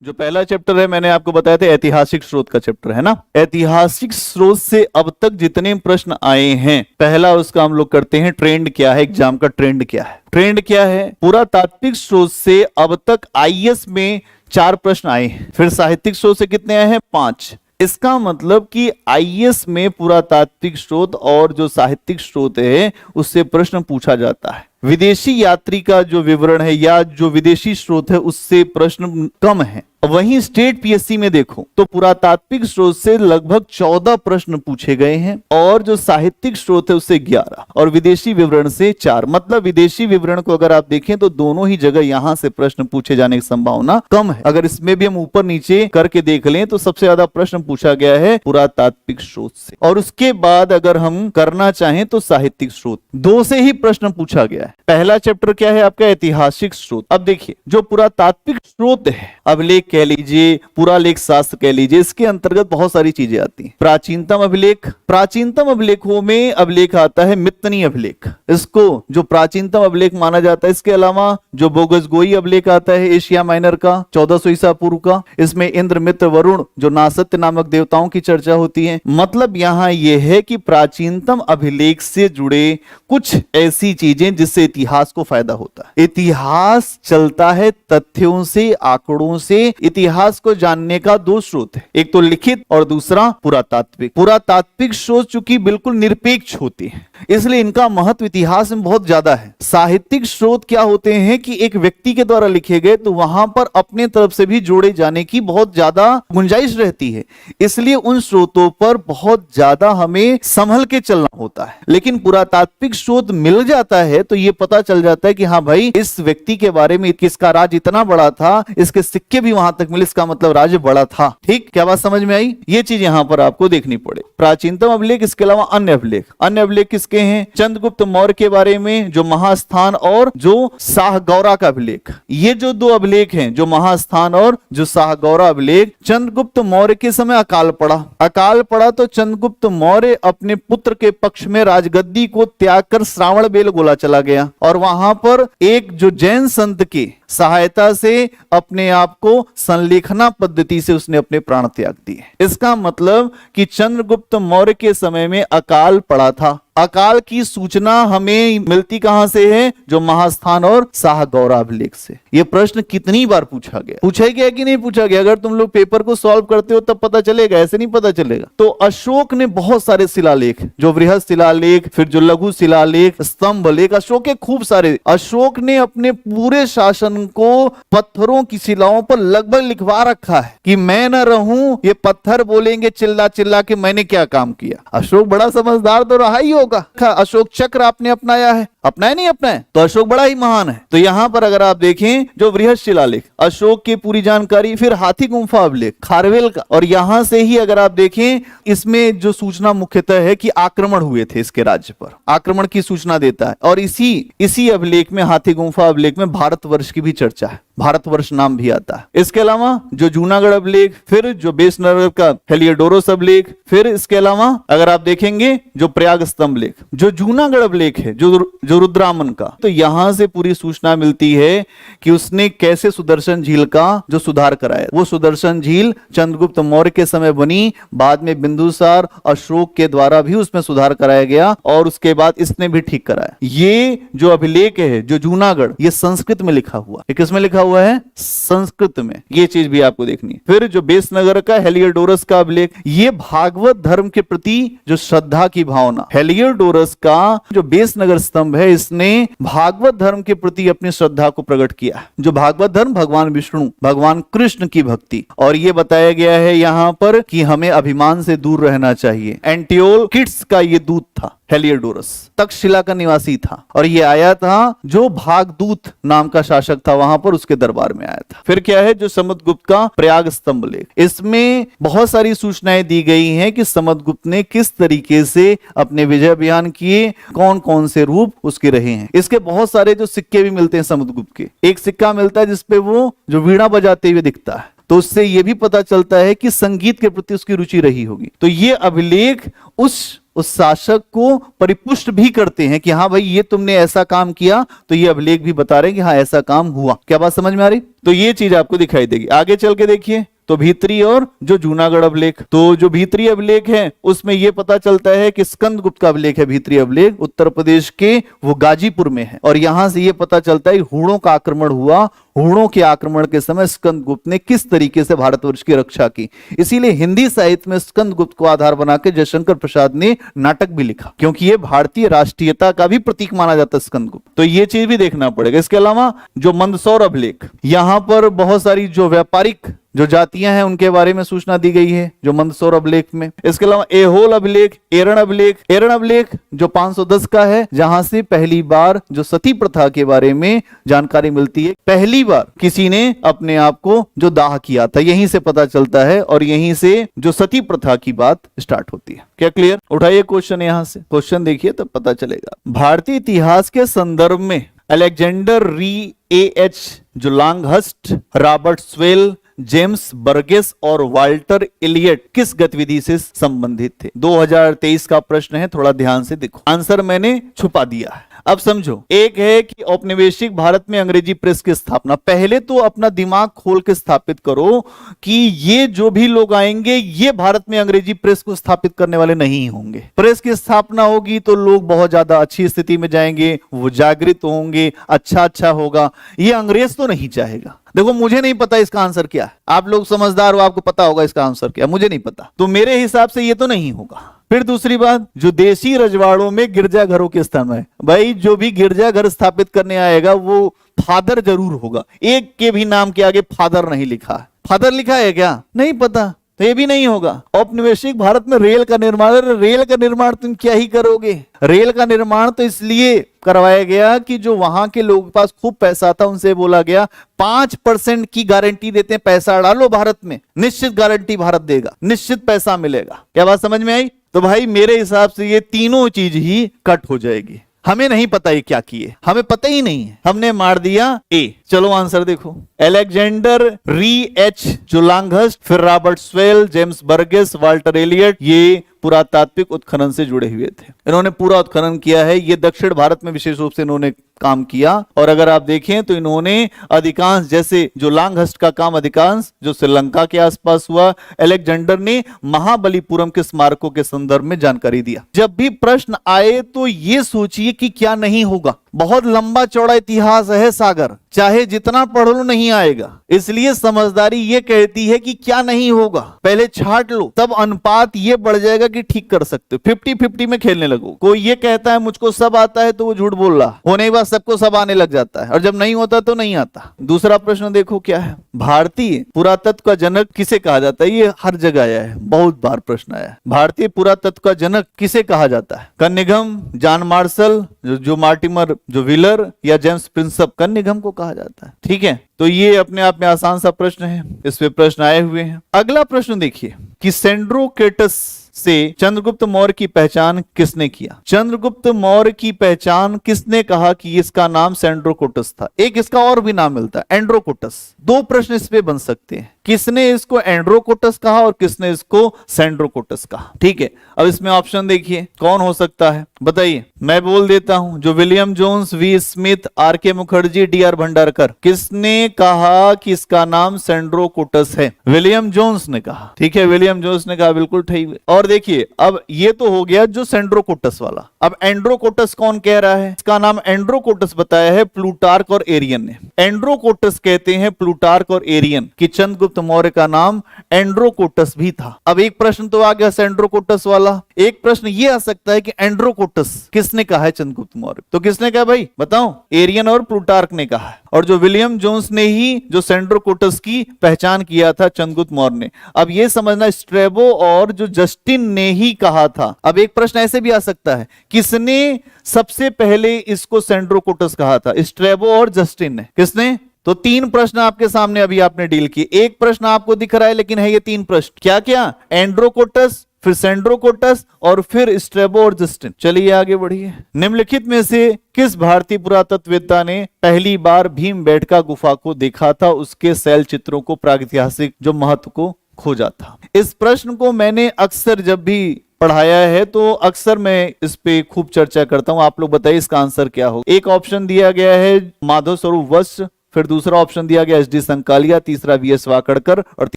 जो पहला चैप्टर है मैंने आपको बताया था ऐतिहासिक स्रोत का चैप्टर है ना। ऐतिहासिक स्रोत से अब तक जितने प्रश्न आए हैं, पहला उसका हम लोग करते हैं ट्रेंड क्या है, एग्जाम का ट्रेंड क्या है। ट्रेंड क्या है? पुरातात्विक स्रोत से अब तक आईएएस में 4 प्रश्न आए हैं, फिर साहित्यिक स्रोत से कितने आए हैं? 5। इसका मतलब कि आईएएस में पुरातात्विक स्रोत और जो साहित्यिक स्रोत है उससे प्रश्न पूछा जाता है। विदेशी यात्री का जो विवरण है या जो विदेशी स्रोत है उससे प्रश्न कम है। वहीं स्टेट पीएससी में देखो तो पुरातात्विक स्रोत से लगभग 14 प्रश्न पूछे गए हैं और जो साहित्यिक स्रोत है उससे 11 और विदेशी विवरण से 4। मतलब विदेशी विवरण को अगर आप देखें तो दोनों ही जगह यहां से प्रश्न पूछे जाने की संभावना कम है। अगर इसमें भी हम ऊपर नीचे करके देख लें तो सबसे ज्यादा प्रश्न पूछा गया है पुरातात्विक स्रोत से, और उसके बाद अगर हम करना चाहें तो साहित्यिक स्रोत 2 से ही प्रश्न पूछा गया है। पहला चैप्टर क्या है आपका? ऐतिहासिक स्रोत। अब देखिए जो पुरातात्विक स्रोत है, अभिलेख कह लीजिए, पुरालेख शास्त्र कह लीजिए, इसके अंतर्गत बहुत सारी चीजें आती हैं। प्राचीनतम अभिलेख, प्राचीनतम अभिलेखों में अभिलेख आता है मित्तनी अभिलेख, इसको जो प्राचीनतम अभिलेख माना जाता है। इसके अलावा जो बोगसगोई अभिलेख आता है एशिया माइनर का 1400 ईसा पूर्व का, इसमें इंद्र मित्र वरुण जो नासत्य नामक देवताओं की चर्चा होती है। मतलब यहां यह है कि प्राचीनतम अभिलेख से जुड़े कुछ ऐसी चीजें जिससे इतिहास को फायदा होता है। इतिहास चलता है तथ्यों से, आंकड़ों से। इतिहास को जानने का 2 स्रोत है, एक तो लिखित और दूसरा पुरातात्विक। पुरातात्विक स्रोत चूंकि बिल्कुल निरपेक्ष होती है इसलिए इनका महत्व इतिहास में बहुत ज्यादा है। साहित्यिक स्रोत क्या होते हैं कि एक व्यक्ति के द्वारा लिखे गए तो वहां पर अपने तरफ से भी जोड़े जाने की बहुत ज्यादा गुंजाइश रहती है, इसलिए उन स्रोतों पर बहुत ज्यादा हमें संभल के चलना होता है। लेकिन पुरातात्विक स्रोत मिल जाता है तो यह पता चल जाता है कि हाँ भाई इस व्यक्ति के बारे में किसका राज इतना बड़ा था, इसके सिक्के भी वहां तक मिले, इसका मतलब राज्य बड़ा था। ठीक, क्या बात समझ में आई? ये चीज यहां पर आपको देखनी पड़े। प्राचीनतम अभिलेख, इसके अलावा अन्य अभिलेख। अन्य अभिलेख किसके हैं? चंद्रगुप्त मौर्य के बारे में जो महास्थान और जो शाहगौरा का अभिलेख। ये जो 2 अभिलेख हैं, जो महास्थान और जो शाहगौरा अभिलेख। चंद्रगुप्त मौर्य के समय अकाल पड़ा, अकाल पड़ा तो चंद्रगुप्त मौर्य अपने पुत्र के पक्ष में राजगद्दी को त्याग कर श्रावण बेलगोला चला गया और वहां पर एक जो जैन संत की सहायता से अपने आप को संलेखना पद्धति से उसने अपने प्राण त्याग दिए। इसका मतलब कि चंद्रगुप्त मौर्य के समय में अकाल पड़ा था। अकाल की सूचना हमें मिलती कहां से है? जो महास्थान और शाहगौरा अभिलेख से। यह प्रश्न कितनी बार पूछा गया? पूछा गया कि नहीं पूछा गया? अगर तुम लोग पेपर को सॉल्व करते हो तब पता चलेगा, ऐसे नहीं पता चलेगा। तो अशोक ने बहुत सारे शिलालेख, जो वृहद शिलालेख, फिर जो लघु शिलालेख, स्तंभ लेख, अशोक के खूब सारे। अशोक ने अपने पूरे शासन को पत्थरों की शिलाओं पर लगभग लिखवा रखा है कि मैं न रहूं, ये पत्थर बोलेंगे चिल्ला चिल्ला के मैंने क्या काम किया। अशोक बड़ा समझदार तो रहा ही होगा। अशोक चक्र आपने अपनाया है, अपनाया नहीं अपनाया? तो अशोक बड़ा ही महान है। तो यहां पर अगर आप देखें जो वृहद शिलालेख, अशोक की पूरी जानकारी, फिर हाथी गुम्फा अभिलेख खारवेल का, और यहां से ही अगर आप देखें इसमें जो सूचना मुख्यतः है कि आक्रमण हुए थे इसके राज्य पर, आक्रमण की सूचना देता है। और इसी अभिलेख में, हाथी गुम्फा अभिलेख में भारतवर्ष की भी चर्चा है, भारतवर्ष नाम भी आता है। इसके अलावा जो जूनागढ़ अभिलेख, फिर जो बेसनगर का हेलियोडोरस अभिलेख, फिर इसके अलावा अगर आप देखेंगे जो प्रयाग स्तंभ लेख, जो जूनागढ़ अभिलेख है जो रुद्रामन का, तो यहां से पूरी सूचना मिलती है कि उसने कैसे सुदर्शन झील का जो सुधार कराया। वो सुदर्शन झील चंद्रगुप्त मौर्य के समय बनी, बाद में बिंदुसार अशोक के द्वारा भी उसमें सुधार कराया गया और उसके बाद इसने भी ठीक कराया। ये जो अभिलेख है जो जूनागढ़, ये संस्कृत में लिखा हुआ है। किसमें लिखा हुआ है? संस्कृत में। ये चीज भी आपको देखनी है। फिर जो बेसनगर का हेलियोडोरस का अभिलेख, ये भागवत धर्म के प्रति जो श्रद्धा की भावना, हेलियोडोरस का जो बेसनगर स्तंभ है इसने भागवत धर्म के प्रति अपनी श्रद्धा को प्रकट किया। जो भागवत धर्म, भगवान विष्णु, भगवान कृष्ण की भक्ति। और ये बताया गया है यहां पर कि हमें अभिमान से दूर रहना चाहिए। एंटियोल किट्स का ये दूत था हेलियोडोरस, तक्षशिला का निवासी था और ये आया था जो भागदूत नाम का शासक था वहां पर, उसके दरबार में आया था। फिर क्या है जो समुद्रगुप्त का प्रयाग स्तंभ लेख, इसमें बहुत सारी सूचनाएं दी गई हैं कि समुद्रगुप्त ने किस तरीके से अपने विजय अभियान किए, कौन कौन से रूप उसके रहे हैं। इसके बहुत सारे जो सिक्के भी मिलते हैं समुद्रगुप्त के। एक सिक्का मिलता है जिसपे वो जो वीणा बजाते हुए दिखता है, तो उससे यह भी पता चलता है कि संगीत के प्रति उसकी रुचि रही होगी। तो ये अभिलेख उस उस शासक को परिपुष्ट भी करते हैं कि हाँ भाई ये तुमने ऐसा काम किया, तो ये अभिलेख भी बता रहे हैं कि हाँ ऐसा काम हुआ। क्या बात समझ में आ रही? तो ये चीज आपको दिखाई देगी। आगे चल के देखिए, तो भीतरी और जो जूनागढ़ अभिलेख, तो जो भीतरी अभिलेख है उसमें यह पता चलता है कि स्कंदगुप्त का अभिलेख है। भीतरी अभिलेख उत्तर प्रदेश के वो गाजीपुर में है, और यहां से यह पता चलता है हूणों का आक्रमण हुआ। हूणों के आक्रमण के समय स्कंदगुप्त ने किस तरीके से भारतवर्ष की रक्षा की। इसीलिए हिंदी साहित्य में स्कंदगुप्त को आधार बनाकर जयशंकर प्रसाद ने नाटक भी लिखा, क्योंकि यह भारतीय राष्ट्रीयता का भी प्रतीक माना जाता है स्कंदगुप्त। तो यह चीज भी देखना पड़ेगा। इसके अलावा जो मंदसौर अभिलेख, यहां पर बहुत सारी जो व्यापारिक जो जातियां हैं उनके बारे में सूचना दी गई है जो मंदसौर अभिलेख में। इसके अलावा एहोल अभिलेख, एरण अभिलेख, एरण अभिलेख जो 510 का है, जहां से पहली बार जो सती प्रथा के बारे में जानकारी मिलती है। पहली बार किसी ने अपने आप को जो दाह किया था, यहीं से पता चलता है, और यहीं से जो सती प्रथा की बात स्टार्ट होती है। क्या क्लियर? उठाइए क्वेश्चन, यहां से क्वेश्चन देखिए तब पता चलेगा। भारतीय इतिहास के संदर्भ में अलेक्जेंडर री एच जो लॉन्गहस्ट, रॉबर्ट स्वेल, जेम्स बर्गेस और वाल्टर इलियट किस गतिविधि से संबंधित थे? 2023 का प्रश्न है, थोड़ा ध्यान से देखो। आंसर मैंने छुपा दिया है। अब समझो, एक है कि औपनिवेशिक भारत में अंग्रेजी प्रेस की स्थापना। पहले तो अपना दिमाग खोल के स्थापित करो कि ये जो भी लोग आएंगे ये भारत में अंग्रेजी प्रेस को स्थापित करने वाले नहीं होंगे। प्रेस की स्थापना होगी तो लोग बहुत ज्यादा अच्छी स्थिति में जाएंगे, वो जागृत होंगे, अच्छा होगा। ये अंग्रेज तो नहीं चाहेगा। देखो, मुझे नहीं पता इसका आंसर क्या है, आप लोग समझदार हो, आपको पता होगा इसका आंसर क्या, मुझे नहीं पता। तो मेरे हिसाब से ये तो नहीं होगा। फिर दूसरी बात, जो देशी रजवाड़ों में गिरजाघरों के स्थान है, भाई जो भी गिरजाघर स्थापित करने आएगा वो फादर जरूर होगा। एक के भी नाम के आगे फादर नहीं लिखा है। फादर लिखा है क्या? नहीं पता, तो ये भी नहीं होगा। औपनिवेशिक भारत में रेल का निर्माण, रेल का निर्माण तुम क्या ही करोगे? रेल का निर्माण तो इसलिए करवाया गया कि जो वहां के लोगों के पास खूब पैसा था उनसे बोला गया 5% की गारंटी देते हैं, पैसा डालो भारत में, निश्चित गारंटी भारत देगा, निश्चित पैसा मिलेगा। क्या बात समझ में आई? तो भाई मेरे हिसाब से ये तीनों चीज ही कट हो जाएगी। हमें नहीं पता ये क्या किए, हमें पता ही नहीं है, हमने मार दिया ए। चलो आंसर देखो, अलेक्जेंडर री एच जो लॉन्गहस्ट, फिर Robert Sewell, James Burgess, Walter Elliot, ये पुरातात्विक उत्खनन से जुड़े हुए थे। इन्होंने पूरा उत्खनन किया है। ये दक्षिण भारत में विशेष रूप से इन्होंने काम किया, और अगर आप देखें तो इन्होंने अधिकांश, जैसे जो लॉन्गहस्ट का काम अधिकांश जो श्रीलंका के आसपास हुआ, अलेक्जेंडर ने महाबलीपुरम के स्मारकों के संदर्भ में जानकारी दिया। जब भी प्रश्न आए तो ये सोचिए कि क्या नहीं होगा। बहुत लंबा चौड़ा इतिहास है सागर, चाहे जितना पढ़ लो नहीं आएगा। इसलिए समझदारी ये कहती है कि क्या नहीं होगा, पहले छाट लो, तब अनुपात ये बढ़ जाएगा कि ठीक कर सकते हो। 50-50 में खेलने लगो। कोई ये कहता है मुझको सब आता है तो वो झूठ बोल रहा, होने के बाद सबको सब आने लग जाता है, और जब नहीं होता तो नहीं आता। दूसरा प्रश्न देखो क्या है, भारतीय पुरातत्व का जनक किसे कहा जाता है? ये हर जगह आया है, बहुत बार प्रश्न आया है। भारतीय पुरातत्व का जनक किसे कहा जाता है? कन्निंघम, जॉन मार्शल, जो मार्टिमर, जो व्हीलर, या जेम्स प्रिंसप? कन्निंघम को कहा जाता है। ठीक है, तो ये अपने आप में आसान सा प्रश्न है, इस पे प्रश्न आए हुए हैं। अगला प्रश्न देखिए कि सेंड्रोकेटस से चंद्रगुप्त मौर्य की पहचान किसने किया? चंद्रगुप्त मौर्य की पहचान किसने कहा कि इसका नाम सेंड्रोकोटस था? एक इसका और भी नाम मिलता है, एंड्रोकोटस। दो प्रश्न इस पे बन सकते हैं, किसने इसको एंड्रोकोटस कहा और किसने इसको सेंड्रोकोटस कहा। ठीक है, अब इसमें ऑप्शन देखिए कौन हो सकता है, बताइए। मैं बोल देता हूं, जो William Jones, V Smith, R K Mukherjee, D R Bhandarkar, किसने कहा कि इसका नाम सेंड्रोकोटस है? विलियम जोन्स ने कहा। ठीक है, विलियम जोन्स ने कहा, बिल्कुल ठीक। और देखिए, अब ये तो हो गया जो सेंड्रोकोटस वाला। अब एंड्रोकोटस कौन कह रहा है? इसका नाम एंड्रोकोटस बताया है प्लूटार्क और एरियन ने। एंड्रोकोटस कहते हैं प्लूटार्क और एरियन कि चंद्रगुप्त मौर्य का नाम एंड्रोकोटस भी था। अब एक प्रश्न तो आ गया सेंड्रोकोटस वाला। एक प्रश्न ये आ सकता है कि एंड्रोकोटस किसने कहा है चंद्रगुप्त मौर्य? तो किसने कहा भाई बताओ? एरियन और प्लूटार्क ने कहा है, और जो विलियम जोन्स ने ही जो सेंड्रोकोटस की पहचान किया था चंद्रगुप्त मौर्य ने। अब ये समझना, स्ट्रैबो और जो जस्टिन ने ही कहा था। अब एक प्रश्न ऐसे भी आ सकता है, किसने सबसे पहले इसको सेंड्रोकोटस कहा था? स्ट्रैबो और जस्टिन ने। किसने? तो तीन प्रश्न आपके सामने अभी आपने डील किए। एक प्रश्न आपको दिख रहा है लेकिन है ये तीन प्रश्न। क्या क्या? एंड्रोकोटस, फिर सेंड्रोकोटस और फिर स्ट्रैबो और जस्टिन। चलिए आगे बढ़िए। निम्नलिखित में से किस भारतीय पुरातत्ववेत्ता ने पहली बार भीमबेटका गुफा को देखा था, उसके शैल चित्रों को, प्रागैतिहासिक जो महत्व को खोजा था? इस प्रश्न को मैंने अक्सर जब भी पढ़ाया है, तो अक्सर मैं इस पे खूब चर्चा करता हूं। आप लोग बताइए इसका आंसर क्या हो। एक ऑप्शन दिया गया है माधव स्वरूप वत्स, फिर दूसरा ऑप्शन दिया गया एस डी संकालिया, तीसरा वीएस वाकड़कर और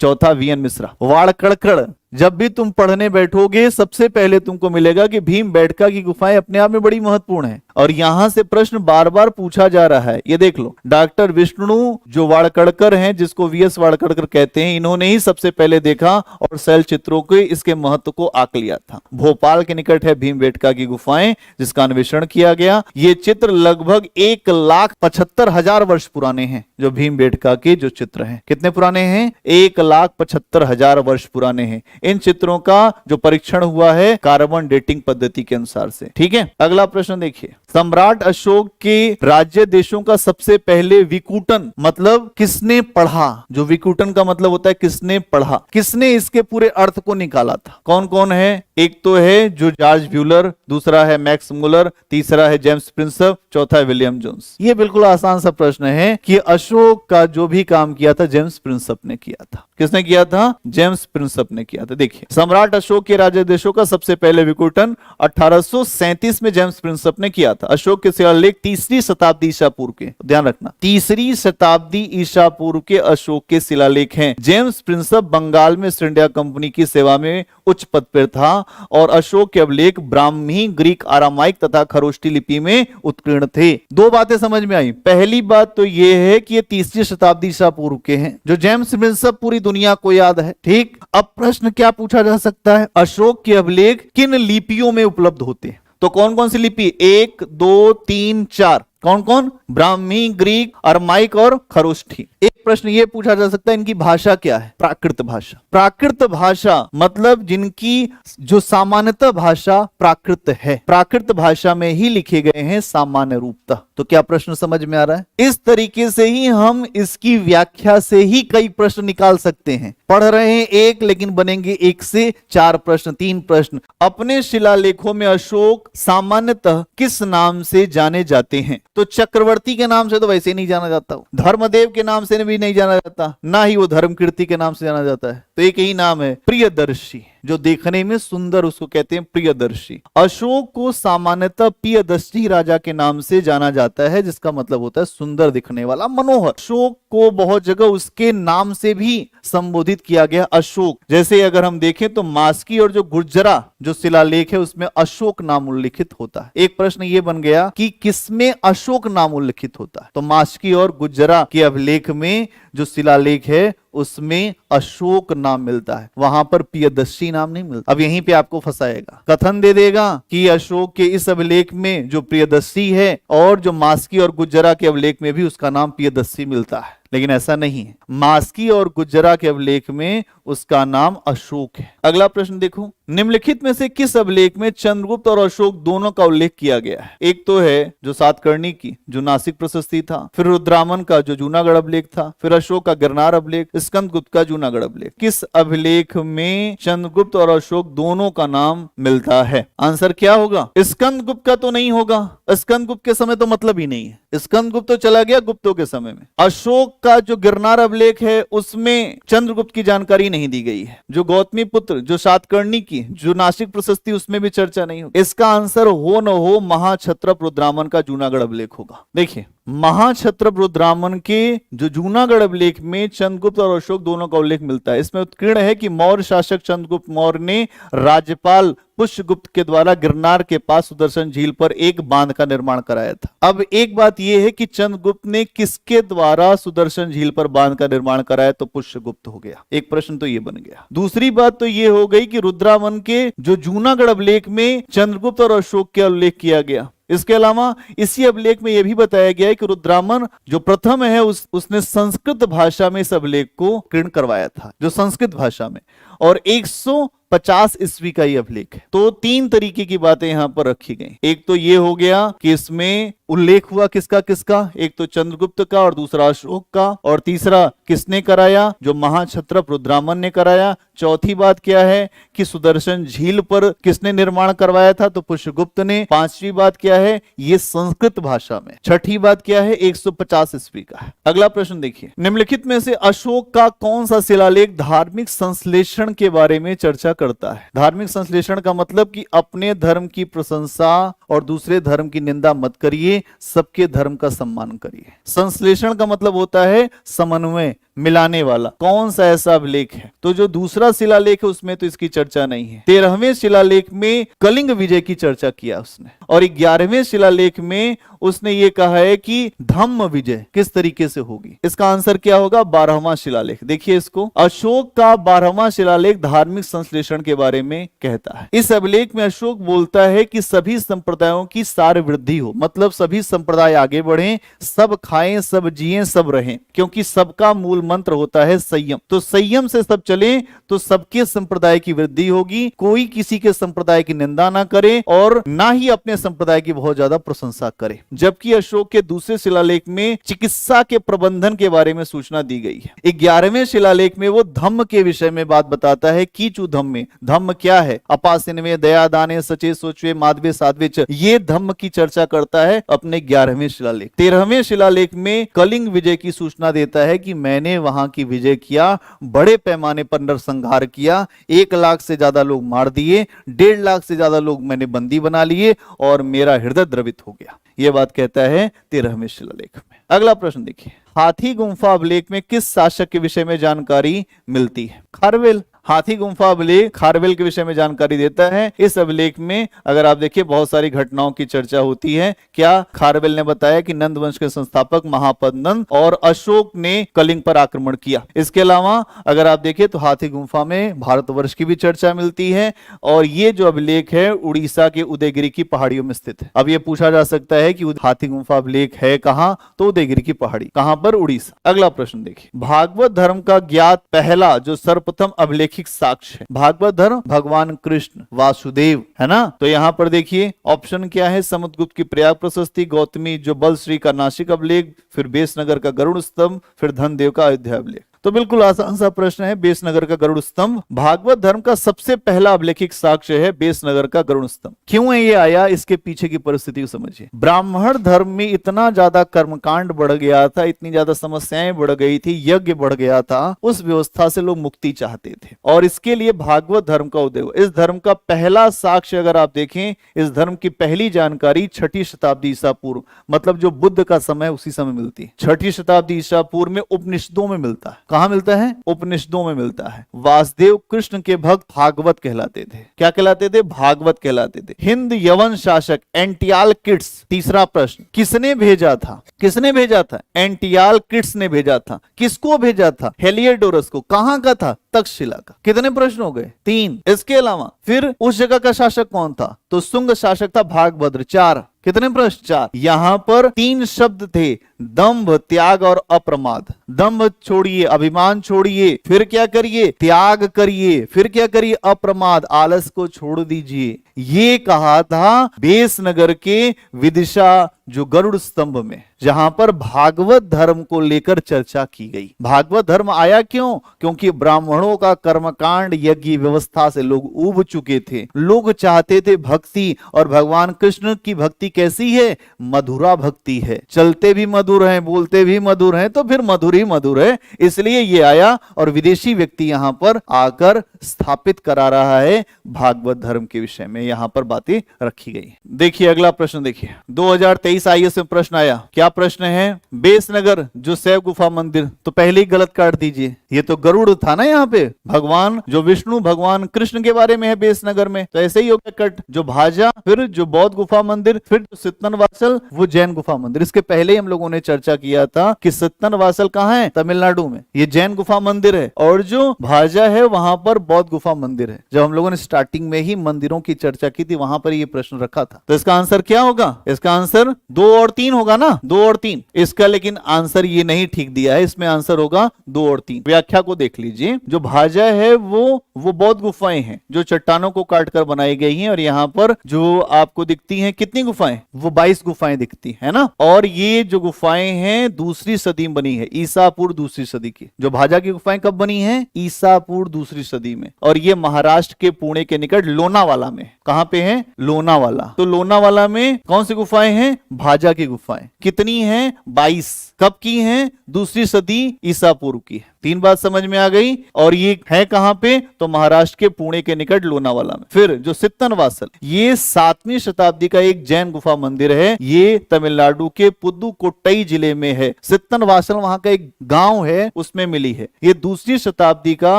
चौथा वीएन मिश्रा। वाकड़कर जब भी तुम पढ़ने बैठोगे सबसे पहले तुमको मिलेगा कि भीमबेटका की गुफाएं अपने आप में बड़ी महत्वपूर्ण है और यहां से प्रश्न बार बार पूछा जा रहा है। ये देख लो, डॉक्टर विष्णु जो वाकड़कर हैं, जिसको वीएस वाकड़कर कहते हैं, इन्होंने ही सबसे पहले देखा और शैल चित्रों के इसके महत्व को आंक लिया था। भोपाल के निकट है भीमबेटका की गुफाएं, जिसका अन्वेषण किया गया। ये चित्र लगभग 1,75,000 वर्ष पुराने हैं। जो भीमबेटका के जो चित्र हैं कितने पुराने हैं? 1,75,000 वर्ष पुराने हैं। इन चित्रों का जो परीक्षण हुआ है कार्बन डेटिंग पद्धति के अनुसार से। ठीक है, अगला प्रश्न देखिए। सम्राट अशोक के राज्य देशों का सबसे पहले विकूटन मतलब किसने पढ़ा? जो विकूटन का मतलब होता है किसने पढ़ा, किसने इसके पूरे अर्थ को निकाला था? कौन कौन है? एक तो है जो जॉर्ज ब्यूलर, दूसरा है मैक्स मुलर, तीसरा है जेम्स प्रिंसप, चौथा है विलियम जोन्स। ये बिल्कुल आसान सा प्रश्न है कि अशोक का जो भी काम किया था जेम्स प्रिंसप ने किया था। किसने किया था? जेम्स प्रिंसप ने किया था। देखिए, सम्राट अशोक के राज्य देशों का सबसे पहले विकूटन 1837 में जेम्स प्रिंसप ने किया था। अशोक के शिलालेख 3री शताब्दी ईसा पूर्व के, ध्यान रखना, 3री शताब्दी ईसा पूर्व के अशोक के शिलालेख हैं। जेम्स प्रिंसप बंगाल में ईस्ट इंडिया कंपनी की सेवा में उच्च पद पर था और अशोक के अभिलेख ब्राह्मी, ग्रीक, आरामाइक तथा खरोष्टी लिपि में उत्कीर्ण थे। दो बातें समझ में आई। पहली बात तो यह है कि ये 3री शताब्दी ईसा पूर्व के हैं। जो जेम्स प्रिंसप पूरी दुनिया को याद है। ठीक, अब प्रश्न क्या पूछा जा सकता है? अशोक के अभिलेख किन लिपियों में उपलब्ध होते हैं? तो कौन कौन सी लिपि? 1, 2, 3, 4। कौन कौन? ब्राह्मी, ग्रीक, अरमाइक और खरोष्ठी। एक प्रश्न ये पूछा जा सकता है इनकी भाषा क्या है? प्राकृत भाषा। प्राकृत भाषा मतलब जिनकी जो सामान्यतः भाषा प्राकृत है, प्राकृत भाषा में ही लिखे गए हैं सामान्य रूपतः। तो क्या प्रश्न समझ में आ रहा है? इस तरीके से ही हम इसकी व्याख्या से ही कई प्रश्न निकाल सकते हैं। पढ़ रहे हैं एक, लेकिन बनेंगे 1 से 4 प्रश्न, 3 प्रश्न। अपने शिलालेखों में अशोक सामान्यतः किस नाम से जाने जाते हैं? तो चक्रवर्ती के नाम से तो वैसे नहीं जाना जाता, धर्मदेव के नाम से भी नहीं जाना जाता, ना ही वो धर्मकीर्ति के नाम से जाना जाता है। तो एक ही नाम है, प्रियदर्शी। जो देखने में सुंदर उसको कहते हैं प्रियदर्शी। अशोक को सामान्यतः प्रियदर्शी राजा के नाम से जाना जाता है, जिसका मतलब होता है सुंदर दिखने वाला, मनोहर। अशोक को बहुत जगह उसके नाम से भी संबोधित किया गया, अशोक। जैसे अगर हम देखें तो मास्की और जो गुर्जरा जो शिलालेख है उसमें अशोक नाम उल्लिखित होता है। एक प्रश्न ये बन गया कि किसमें अशोक नाम उल्लिखित होता है? तो मास्की और गुर्जरा के अभिलेख में जो शिलालेख है उसमें अशोक नाम मिलता है, वहां पर प्रियदर्शी नाम नहीं मिलता। अब यहीं पे आपको फंसाएगा, कथन दे देगा कि अशोक के इस अभिलेख में जो प्रियदर्शी है और जो मास्की और गुर्जरा के अभिलेख में भी उसका नाम प्रियदर्शी मिलता है, लेकिन ऐसा नहीं है। मास्की और गुर्जरा के अभिलेख में उसका नाम अशोक है। अगला प्रश्न देखो, निम्नलिखित में से किस अभिलेख में चंद्रगुप्त और अशोक दोनों का उल्लेख किया गया है? एक तो है जो सातकर्णी की जो नासिक प्रशस्ति था, फिर रुद्रामन का जो जूनागढ़ अभिलेख था, फिर अशोक का गिरनार अभिलेख, स्कंदगुप्त का जूनागढ़ अभिलेख। किस अभिलेख में चंद्रगुप्त और अशोक दोनों का नाम मिलता है? आंसर क्या होगा? स्कंदगुप्त का तो नहीं होगा, स्कंदगुप्त के समय तो मतलब ही नहीं है, स्कंदगुप्त तो चला गया गुप्तों के समय में। अशोक का जो गिरनार अभिलेख है उसमें चंद्रगुप्त की जानकारी नहीं दी गई है। जो गौतमी पुत्र जो सातकर्णी की जो नासिक प्रशस्ति उसमें भी चर्चा नहीं होगी। इसका आंसर हो न हो महाक्षत्रप रुद्रामन का जूनागढ़ अभिलेख होगा। देखिए, महाक्षत्रप रुद्रामन के जो जूनागढ़ अभिलेख में चंद्रगुप्त और अशोक दोनों का उल्लेख मिलता है। इसमें उत्कीर्ण है कि मौर्य शासक चंद्रगुप्त मौर्य ने राज्यपाल पुष्यगुप्त के द्वारा गिरनार के पास सुदर्शन झील पर एक बांध का निर्माण कराया था। अब एक बात यह है कि चंद्रगुप्त ने किसके द्वारा सुदर्शन झील पर बांध का निर्माण कराया? तो पुष्यगुप्त हो गया। एक प्रश्न तो ये बन गया। दूसरी बात तो ये हो गई कि रुद्रामन के जो जूनागढ़ अभिलेख में चंद्रगुप्त और अशोक का उल्लेख किया गया। इसके अलावा इसी अभिलेख में यह भी बताया गया है कि रुद्रामन जो प्रथम है उसने संस्कृत भाषा में इस अभिलेख को उत्कीर्ण करवाया था, जो संस्कृत भाषा में, और 150 ईस्वी का ये अभिलेख है। तो 3 तरीके की बातें यहां पर रखी गई। एक तो ये हो गया कि इसमें उल्लेख हुआ किसका किसका, एक तो चंद्रगुप्त का और दूसरा अशोक का, और तीसरा किसने कराया? जो महाक्षत्रप रुद्रामन ने कराया। चौथी बात क्या है कि सुदर्शन झील पर किसने निर्माण करवाया था? तो पुष्यगुप्त ने। पांचवी बात क्या है? ये संस्कृत भाषा में। छठी बात क्या है? 150 ईस्वी का है। अगला प्रश्न देखिए, निम्नलिखित में से अशोक का कौन सा शिलालेख धार्मिक संश्लेषण के बारे में चर्चा करता है। धार्मिक संश्लेषण का मतलब कि अपने धर्म की प्रशंसा और दूसरे धर्म की निंदा मत करिए, सबके धर्म का सम्मान करिए। संश्लेषण का मतलब होता है समन्वय, मिलाने वाला। कौन सा ऐसा अभिलेख है? तो जो दूसरा शिलालेख है उसमें तो इसकी चर्चा नहीं है। 13वें शिलालेख में कलिंग विजय की चर्चा किया उसने, और 11वें शिलालेख में उसने ये कहा है कि धम्म विजय किस तरीके से होगी। इसका आंसर क्या होगा? 12वां शिलालेख। देखिए इसको, अशोक का 12वां शिलालेख धार्मिक संश्लेषण के बारे में कहता है। इस अभिलेख में अशोक बोलता है कि सभी संप्रदायों की सार वृद्धि हो, मतलब सभी संप्रदाय आगे बढ़ें, सब खाएं, सब जिएं, सब रहें, क्योंकि सबका मूल मंत्र होता है संयम। तो संयम से सब चले तो सबके संप्रदाय की वृद्धि होगी। कोई किसी के संप्रदाय की निंदा ना करे और ना ही अपने संप्रदाय की बहुत ज्यादा प्रशंसा करे। जबकि अशोक के दूसरे शिलालेख में चिकित्सा के प्रबंधन के बारे में सूचना दी गई है। 11वें शिलालेख में वो धम्म के विषय में बात बताता है। कीचु धम्मे, धम्म क्या है? अपासिनवे, दया दाने, सचे सोचवे, माधवे साधवे च, ये धम्म की चर्चा करता है अपने 11वें शिलालेख। 13वें शिलालेख में कलिंग विजय की सूचना देता है कि मैंने वहां की विजय किया, बड़े पैमाने पर नरसंहार किया, 1 लाख से ज्यादा लोग मार दिए, 1.5 लाख से ज्यादा लोग मैंने बंदी बना लिए और मेरा हृदय द्रवित हो गया। यह बात कहता है 13वें शिलालेख में। अगला प्रश्न देखिए, हाथी गुम्फा अभिलेख में किस शासक के विषय में जानकारी मिलती है? खारवेल। हाथी गुम्फा अभिलेख खारवेल के विषय में जानकारी देता है। इस अभिलेख में अगर आप देखिए बहुत सारी घटनाओं की चर्चा होती है। क्या? खारवेल ने बताया कि नंद वंश के संस्थापक महापद नंद और अशोक ने कलिंग पर आक्रमण किया। इसके अलावा अगर आप देखिए तो हाथी गुम्फा में भारतवर्ष की भी चर्चा मिलती है, और ये जो अभिलेख है उड़ीसा के उदयगिरी की पहाड़ियों में स्थित है। अब ये पूछा जा सकता है कि हाथी गुम्फा अभिलेख है कहां? तो उदयगिरी की पहाड़ी। कहां पर? उड़ीसा। अगला प्रश्न देखिए, भागवत धर्म का ज्ञात पहला जो सर्वप्रथम अभिलेख साक्ष्य है। भागवत धर्म भगवान कृष्ण वासुदेव, है ना? तो यहां पर देखिए ऑप्शन क्या है? समुद्रगुप्त की प्रयाग प्रशस्ति, गौतमी जो बल श्री का नासिक अभिलेख, फिर बेसनगर का गरुड़ स्तंभ, फिर धनदेव का अयोध्या अभिलेख। तो बिल्कुल आसान सा प्रश्न है, बेसनगर का गरुड़ स्तंभ। भागवत धर्म का सबसे पहला अभिलेखिक साक्ष्य है बेसनगर का गरुड़ स्तंभ। क्यों है ये आया? इसके पीछे की परिस्थिति को समझिए। ब्राह्मण धर्म में इतना ज्यादा कर्मकांड बढ़ गया था, इतनी ज्यादा समस्याएं बढ़ गई थी, यज्ञ बढ़ गया था, उस व्यवस्था से लोग मुक्ति चाहते थे और इसके लिए भागवत धर्म का उदय हुआ। इस धर्म का पहला साक्ष्य अगर आप देखें, इस धर्म की पहली जानकारी 6ठी शताब्दी ईसा पूर्व, मतलब जो बुद्ध का समय उसी समय मिलती है। 6ठी शताब्दी ईसा पूर्व में उपनिषदों में मिलता है। कहां मिलता है? उपनिषदों में मिलता है। वासुदेव कृष्ण के भक्त भागवत कहलाते थे। क्या कहलाते थे? भागवत कहलाते थे। हिंद यवन शासक एंटियालकिड्स, तीसरा प्रश्न, किसने भेजा था? किसने भेजा था? एंटियालकिड्स ने भेजा था। किसको भेजा था? हेलियोडोरस को। कहां का था? तक्षशिला का। कितने प्रश्न हो गए? 3। इसके अलावा फिर उस जगह का शासक कौन था? तो शुंग शासक था भागभद्र। 4। कितने प्रश्न? 4। यहां पर 3 शब्द थे, दंभ, त्याग और अप्रमाद। दंभ छोड़िए, अभिमान छोड़िए, फिर क्या करिए? त्याग करिए, फिर क्या करिए? अप्रमाद, आलस को छोड़ दीजिए। ये कहा था बेसनगर के विदिशा जो गरुड़ स्तंभ में, जहां पर भागवत धर्म को लेकर चर्चा की गई। भागवत धर्म आया क्यों? क्योंकि ब्राह्मणों का कर्मकांड यज्ञ व्यवस्था से लोग ऊब चुके थे। लोग चाहते थे भक्ति, और भगवान कृष्ण की भक्ति कैसी है? मधुरा भक्ति है। चलते भी मधुर हैं, बोलते भी मधुर हैं, तो फिर मधुर ही मधुर है। इसलिए ये आया और विदेशी व्यक्ति यहां पर आकर स्थापित करा रहा है भागवत धर्म के विषय में। यहां पर बातें रखी गई। देखिए अगला प्रश्न देखिए, 2023 आईएएस में प्रश्न आया। क्या प्रश्न है? बेसनगर जो शैव गुफा मंदिर, तो पहले ही गलत काट दीजिए, ये तो गरुड़ था ना यहाँ पे। भगवान जो विष्णु भगवान कृष्ण के बारे में है बेसनगर में, तो ऐसे ही हो गया कट। जो भाजा, फिर जो बौद्ध गुफा मंदिर, फिर जो सित्तनवासल वो जैन गुफा मंदिर। इसके पहले ही हम लोगों ने चर्चा किया था कि सित्तनवासल कहाँ है? तमिलनाडु में। ये जैन गुफा मंदिर है, और जो भाजा है वहां पर बौद्ध गुफा मंदिर है। जब हम लोगों ने स्टार्टिंग में ही मंदिरों की चर्चा की थी, वहां पर ये प्रश्न रखा था। तो इसका आंसर क्या होगा? इसका आंसर 2 और 3 होगा ना, 2 और 3। इसका लेकिन आंसर ये नहीं ठीक दिया है, इसमें आंसर होगा 2 और 3। व्याख्या को देख लीजिए। जो भाजा है वो बौद्ध गुफाएं हैं जो चट्टानों को काटकर बनाई गई हैं, और यहाँ पर जो आपको दिखती हैं कितनी गुफाएं? वो 22 गुफाएं दिखती है ना। और ये जो गुफाएं हैं दूसरी सदी में बनी है, ईसा पूर्व दूसरी सदी की। जो भाजा की गुफाएं कब बनी है? ईसा पूर्व दूसरी सदी में। और ये महाराष्ट्र के पुणे के निकट लोनावाला में। कहां पे है? लोनावाला। तो लोनावाला में कौन सी गुफाएं हैं? भाजा की गुफाएं। कितनी हैं? 22। कब की हैं? दूसरी सदी ईसा पूर्व की है। तीन बात समझ में आ गई। और ये है कहां पे, तो महाराष्ट्र के पुणे के निकट लोनावाला में। फिर जो सित्तनवासल, ये 7वीं शताब्दी का एक जैन गुफा मंदिर है। ये तमिलनाडु के पुदुकोट्टई जिले में है। सित्तनवासल वहां का एक गांव है, उसमें मिली है। ये 2री शताब्दी का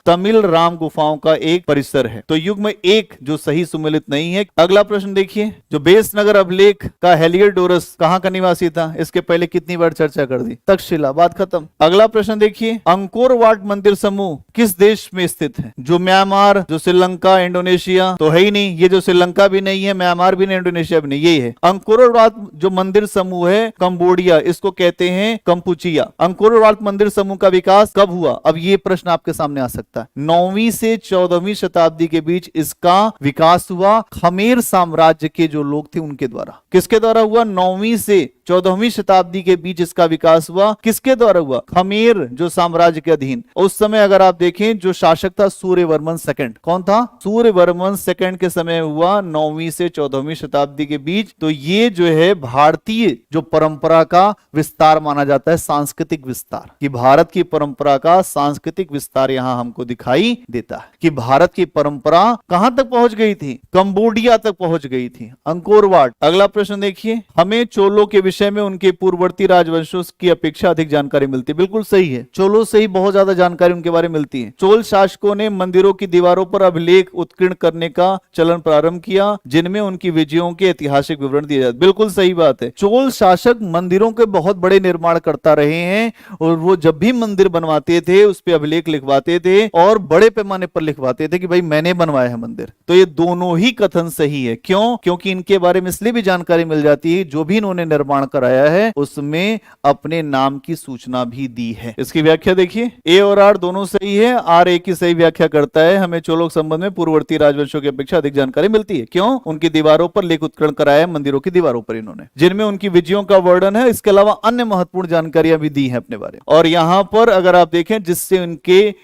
तमिल राम गुफाओं का एक परिसर है। तो युग्म 1 जो सही सुमेलित नहीं है। अगला प्रश्न देखिए, जो बेसनगर अभिलेख का हेलियोडोरस कहां का निवासी था, इसके पहले कितनी बार चर्चा कर दी, तक्षशिला, बात खत्म। अगला प्रश्न देखिए, अंकोर वाट मंदिर समूह किस देश में स्थित है, जो म्यांमार, जो श्रीलंका, इंडोनेशिया तो है ही नहीं, ये जो श्रीलंका भी नहीं है, म्यांमार भी नहीं, इंडोनेशिया भी नहीं, यही है। अंकोर वाट जो मंदिर समूह है कंबोडिया, इसको कहते हैं कंपुचिया। अंकोर वाट मंदिर समूह का विकास कब हुआ, अब ये प्रश्न आपके सामने आ सकता है। 9वीं से 14वीं शताब्दी के बीच इसका विकास हुआ खमेर साम्राज्य के जो लोग थे उनके द्वारा। किसके द्वारा हुआ, 9वीं से 14वीं शताब्दी के बीच इसका विकास हुआ। किसके द्वारा हुआ, खमेर जो साम्राज्य के अधीन। उस समय अगर आप देखें जो शासक था सूर्यवर्मन सेकंड, कौन था, सूर्यवर्मन सेकंड के समय हुआ 9वीं से 14वीं शताब्दी के बीच। तो ये जो है भारतीय जो परंपरा का विस्तार माना जाता है, सांस्कृतिक विस्तार, कि भारत की परंपरा का सांस्कृतिक विस्तार यहां हमको दिखाई देता है कि भारत की परंपरा कहां तक पहुंच गई थी, कंबोडिया तक पहुंच गई थी, अंकोर वाट। अगला प्रश्न देखिए, हमें चोलों के विषय में उनके पूर्ववर्ती राजवंशों की अपेक्षा अधिक जानकारी मिलती है। बिल्कुल सही है, चोलों से ही बहुत ज्यादा जानकारी उनके बारे में मिलती है। चोल शासकों ने मंदिरों की दीवारों पर अभिलेख उत्कीर्ण करने का चलन प्रारंभ किया, जिनमें उनकी विजयों के ऐतिहासिक विवरण दिए जाते। बिल्कुल सही बात है, चोल शासक मंदिरों के बहुत बड़े निर्माण करता रहे हैं, और वो जब भी मंदिर बनवाते थे उस पर अभिलेख लिखवाते थे, और बड़े पैमाने पर लिखवाते थे कि भाई मैंने बनवाया है मंदिर। तो ये दोनों ही कथन सही है। क्यों, क्योंकि इनके बारे में इसलिए भी जानकारी मिल जाती है, जो भी इन्होंने निर्माण कराया है उसमें अपने नाम की सूचना भी दी है। इसकी व्याख्या देखिए, ए और आर दोनों सही है, आर ए की सही व्याख्या करता है। हमें चोलों संबंध में पूर्ववर्ती राजवंशों की अपेक्षा अधिक जानकारी मिलती है। क्यों, उनकी दीवारों पर लेख उत्कीर्ण कराया है, मंदिरों की दीवारों पर इन्होंने, जिनमें उनकी विजयों का वर्णन है। इसके अलावा अन्य महत्वपूर्ण जानकारियां भी दी है अपने बारे में। और यहां पर अगर आप देखें, जिससे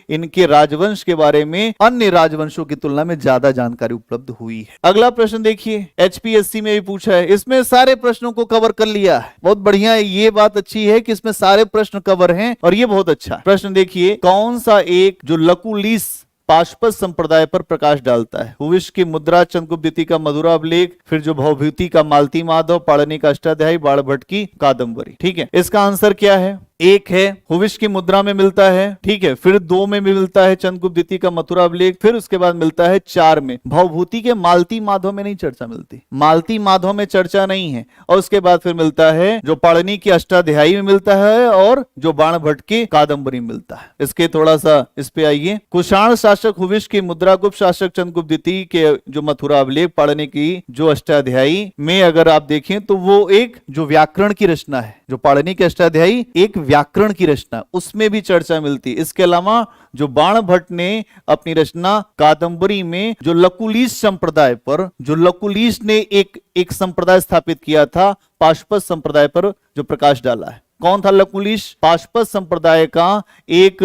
इनके राजवंश के बारे में अन्य राजवंशों की तुलना में ज्यादा जानकारी उपलब्ध हुई है। अगला प्रश्न देखिए, एचपीएससी में भी पूछा है, इसमें सारे प्रश्नों को कवर कर लिया है। बहुत बढ़िया है, ये बात अच्छी है कि इसमें सारे प्रश्न कवर हैं, और ये बहुत अच्छा है। प्रश्न देखिए, कौन सा एक जो लकुलिस पाशुपत संप्रदाय पर प्रकाश डालता है, हुविश की मुद्रा, चंद्रगुप्त द्वितीय का मधुरा अभिलेख, फिर जो भवभूति का मालती माधव, पाणिनि का अष्टाध्यायी, बाणभट्ट की कादंबरी। ठीक है, इसका आंसर क्या है, एक है हुविश की मुद्रा में मिलता है, ठीक है, फिर 2 में मिलता है चंद्रगुप्त द्वितीय का मथुरा अभिलेख, फिर उसके बाद मिलता है 4 में भवभूति के मालती माधव में नहीं चर्चा मिलती, मालती माधव में चर्चा नहीं है। और उसके बाद फिर मिलता है जो पाणिनि की अष्टाध्यायी में मिलता है, और जो बाणभट्ट की कादंबरी मिलता है। इसके थोड़ा सा इस पे आइए, कुषाण शासक हुविश की मुद्रा, गुप्त शासक चंद्रगुप्त द्वितीय के जो मथुरा अभिलेख, पाणिनि की जो अष्टाध्यायी में अगर आप देखें तो वो एक जो व्याकरण की रचना है, जो पाणिनि के अष्टाध्यायी एक व्याकरण की रचना, उसमें भी चर्चा मिलती है। इसके अलावा जो बाणभट्ट ने अपनी रचना कादंबरी में जो लकुलिश संप्रदाय पर, जो लकुलिश ने एक संप्रदाय स्थापित किया था, पाशुपत संप्रदाय पर जो प्रकाश डाला है। कौन था लकुलिश, पाशुपत संप्रदाय का एक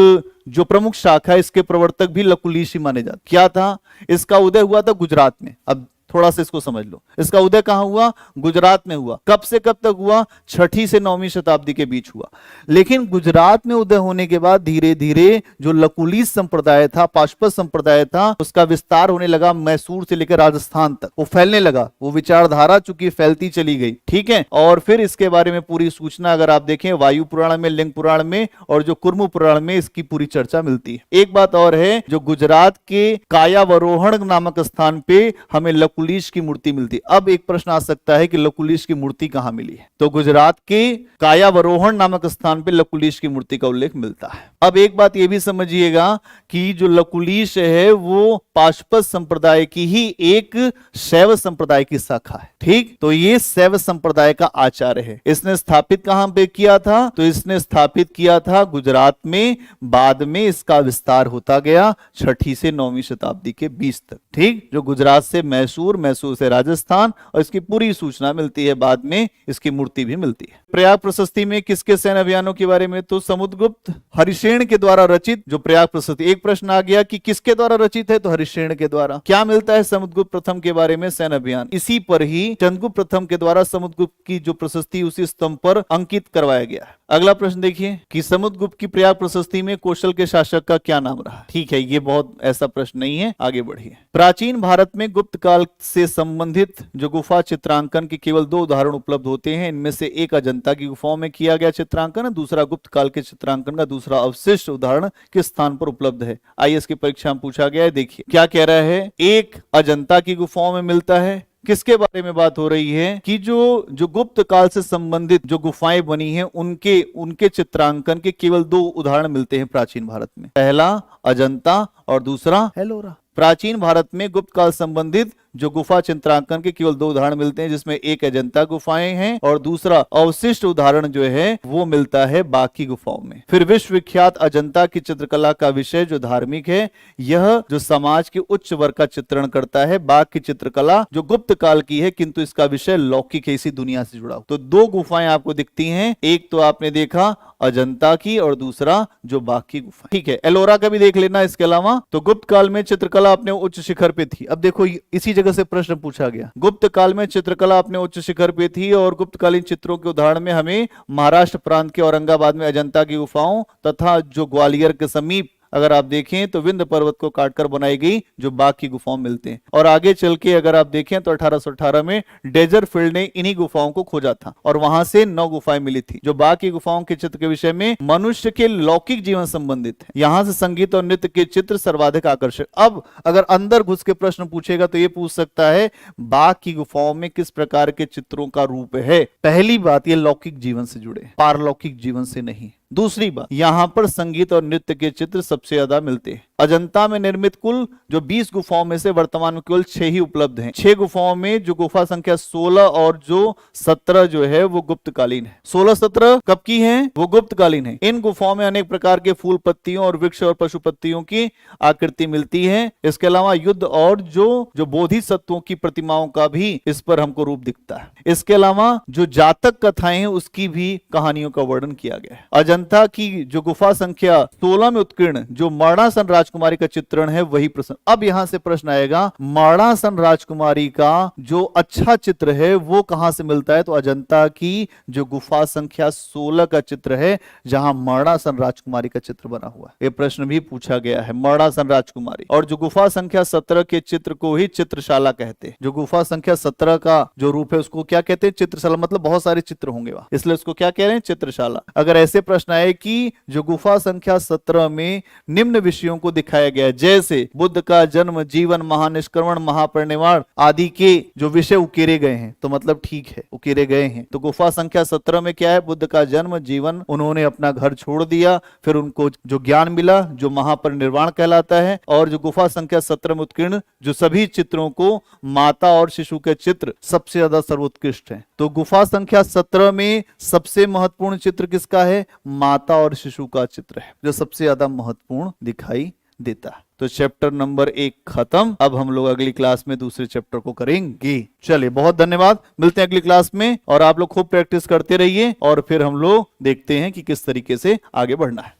जो प्रमुख शाखा है, इसके प्रवर्तक भी लकुलिश ही माने जाते। क्या था, इसका उदय हुआ था गुजरात में। अब थोड़ा सा इसको समझ लो, इसका उदय कहां हुआ, गुजरात में हुआ। कब से कब तक हुआ, 6ठी से 9वीं शताब्दी के बीच हुआ। लेकिन गुजरात में उदय होने के बाद धीरे धीरे जो लकुलिश संप्रदाय था, पाशुपत संप्रदाय था, उसका विस्तार होने लगा, मैसूर से लेकर राजस्थान तक वो फैलने लगा। वो विचारधारा चूंकि फैलती चली गई, ठीक है। और फिर इसके बारे में पूरी सूचना अगर आप देखें वायु पुराण में, लिंग पुराण में और जो कुर्म पुराण में इसकी पूरी चर्चा मिलती है। एक बात और है, जो गुजरात के कायावरोहण नामक स्थान पे हमें लकुलिश की मूर्ति मिलती। अब एक प्रश्न आ सकता है कि लकुलिश की मूर्ति कहां मिली है, तो गुजरात के कायावरोहण नामक स्थान पे लकुलिश की मूर्ति का उल्लेख मिलता है। अब एक बात यह भी समझिएगा कि जो लकुलिश है वो पाशुपत संप्रदाय की ही एक शैव संप्रदाय की शाखा है, ठीक। तो ये शैव संप्रदाय का आचार्य है। इसने स्थापित कहां पे किया था, तो इसने स्थापित किया था गुजरात में। बाद में इसका विस्तार होता गया 6ठी से 9वीं शताब्दी के बीच तक, ठीक। जो गुजरात से मैसूर, मैसूर से राजस्थान, और इसकी पूरी सूचना मिलती है। बाद में इसकी मूर्ति भी मिलती है। प्रयाग प्रशस्ति में किसके सैन्य अभियानों के बारे में, तो समुद्रगुप्त हरिशेन के द्वारा रचित जो प्रयाग प्रशस्ति। एक प्रश्न आ गया कि किसके द्वारा रचित है, तो हरिशेन के द्वारा। क्या मिलता है समुद्रगुप्त प्रथम के बारे में, सैन्य अभियान। इसी पर ही चंद्रगुप्त प्रथम के द्वारा समुद्रगुप्त की जो प्रशस्ति उसी स्तंभ पर अंकित करवाया गया है। अगला प्रश्न देखिए कि समुद्रगुप्त की प्रयाग प्रशस्ति में कौशल के शासक का क्या नाम रहा। ठीक है, ये बहुत ऐसा प्रश्न नहीं है, आगे बढ़िए। प्राचीन भारत में गुप्त काल से संबंधित जो गुफा चित्रांकन के केवल 2 उदाहरण उपलब्ध होते हैं। इनमें से एक अजंता की गुफाओं में किया गया चित्रांकन है, दूसरा गुप्त काल के चित्रांकन का दूसरा अवशिष्ट उदाहरण किस स्थान पर उपलब्ध है। आईएएस की परीक्षा में पूछा गया है। देखिए क्या कह रहा है, एक अजंता की गुफाओं में मिलता है। किसके बारे में बात हो रही है कि जो गुप्त काल से संबंधित जो गुफाएं बनी हैं उनके चित्रांकन के केवल 2 उदाहरण मिलते हैं प्राचीन भारत में। पहला अजंता और दूसरा एलोरा। प्राचीन भारत में गुप्त काल संबंधित जो गुफा चित्रांकन के केवल 2 उदाहरण मिलते हैं, जिसमें एक अजंता गुफाएं हैं और दूसरा अवशिष्ट उदाहरण जो है वो मिलता है बाघ की गुफाओं में। फिर विश्व विख्यात अजंता की चित्रकला का विषय जो धार्मिक है, यह जो समाज के उच्च वर्ग का चित्रण करता है। बाघ की चित्रकला जो गुप्त काल की है किंतु इसका विषय लौकिक है, इसी दुनिया से जुड़ा। तो 2 गुफाएं आपको दिखती हैं, एक तो आपने देखा अजंता की और दूसरा जो बाघ की गुफा। ठीक है, एलोरा का भी देख लेना। इसके अलावा तो गुप्त काल में चित्रकला अपने उच्च शिखर पे थी। अब देखो इसी जगह से प्रश्न पूछा गया, गुप्त काल में चित्रकला अपने उच्च शिखर पे थी और गुप्तकालीन चित्रों के उदाहरण में हमें महाराष्ट्र प्रांत के औरंगाबाद में अजंता की गुफाओं तथा जो ग्वालियर के समीप अगर आप देखें तो विंध्य पर्वत को काटकर बनाई गई जो बाघ की गुफाओं मिलते हैं। और आगे चल के अगर आप देखें तो 1818 में डेजरफील्ड ने इन्हीं गुफाओं को खोजा था और वहां से 9 गुफाएं मिली थी जो बाघ की गुफाओं के चित्र के विषय में मनुष्य के लौकिक जीवन संबंधित है। यहां से संगीत और नृत्य के चित्र सर्वाधिक आकर्षक। अब अगर अंदर घुस के प्रश्न पूछेगा तो ये पूछ सकता है बाघ की गुफाओं में किस प्रकार के चित्रों का रूप है। पहली बात, ये लौकिक जीवन से जुड़े, पारलौकिक जीवन से नहीं। दूसरी बात, यहां पर संगीत और नृत्य के चित्र सबसे ज्यादा मिलते हैं। अजंता में निर्मित कुल जो 20 गुफाओं में से वर्तमान में केवल 6 ही उपलब्ध हैं। 6 गुफाओं में जो गुफा संख्या 16 और जो 17 जो है वो गुप्तकालीन है। 16-17 कब की है? वो गुप्तकालीन है। इन गुफाओं में अनेक प्रकार के फूल पत्तियों और वृक्ष और पशु पत्तियों की आकृति मिलती है। इसके अलावा युद्ध और जो बोधिसत्वों की प्रतिमाओं का भी इस पर हमको रूप दिखता है। इसके अलावा जो जातक कथाएं हैं उसकी भी कहानियों का वर्णन किया गया है। अजंता की जो गुफा संख्या 16 में उत्कीर्ण जो मरणासन राजकुमारी का चित्रण है वही प्रश्न। अब यहां से प्रश्न आएगा, मरणासन राजकुमारी का जो अच्छा चित्र है वो कहां से मिलता है? तो अजंता की जो गुफा संख्या 16 का चित्र है जहां मरणासन राजकुमारी का चित्र बना हुआ है। ये प्रश्न भी पूछा गया है, मरणासन राजकुमारी। और जो गुफा संख्या 17 के चित्र को ही चित्रशाला कहते हैं। जो गुफा संख्या 17 का जो रूप है उसको क्या कहते हैं? चित्रशाला। मतलब बहुत सारे चित्र होंगे वहां, इसलिए उसको क्या कह रहे हैं? चित्रशाला। अगर ऐसे प्रश्न आए कि जो गुफा संख्या 17 में निम्न विषयों को दिखाया गया है, जैसे बुद्ध का जन्म, जीवन, महानिष्क्रमण, महापरिनिर्वाण आदि के जो विषय उकेरे गए हैं, तो मतलब ठीक है, उकेरे गए हैं। तो गुफा संख्या 17 में क्या है? बुद्ध का जन्म, जीवन, उन्होंने अपना घर छोड़ दिया, फिर उनको जो ज्ञान मिला जो महापरिनिर्वाण कहलाता है। और जो गुफा संख्या 17 में उत्कीर्ण जो सभी चित्रों को माता और शिशु के चित्र सबसे ज्यादा सर्वोत्कृष्ट है। तो गुफा संख्या 17 में सबसे महत्वपूर्ण चित्र किसका है? माता और शिशु का चित्र है जो सबसे ज्यादा महत्वपूर्ण दिखाई देता है। तो चैप्टर नंबर 1 खत्म। अब हम लोग अगली क्लास में दूसरे चैप्टर को करेंगे। चलिए, बहुत धन्यवाद, मिलते हैं अगली क्लास में। और आप लोग खूब प्रैक्टिस करते रहिए और फिर हम लोग देखते हैं कि किस तरीके से आगे बढ़ना है।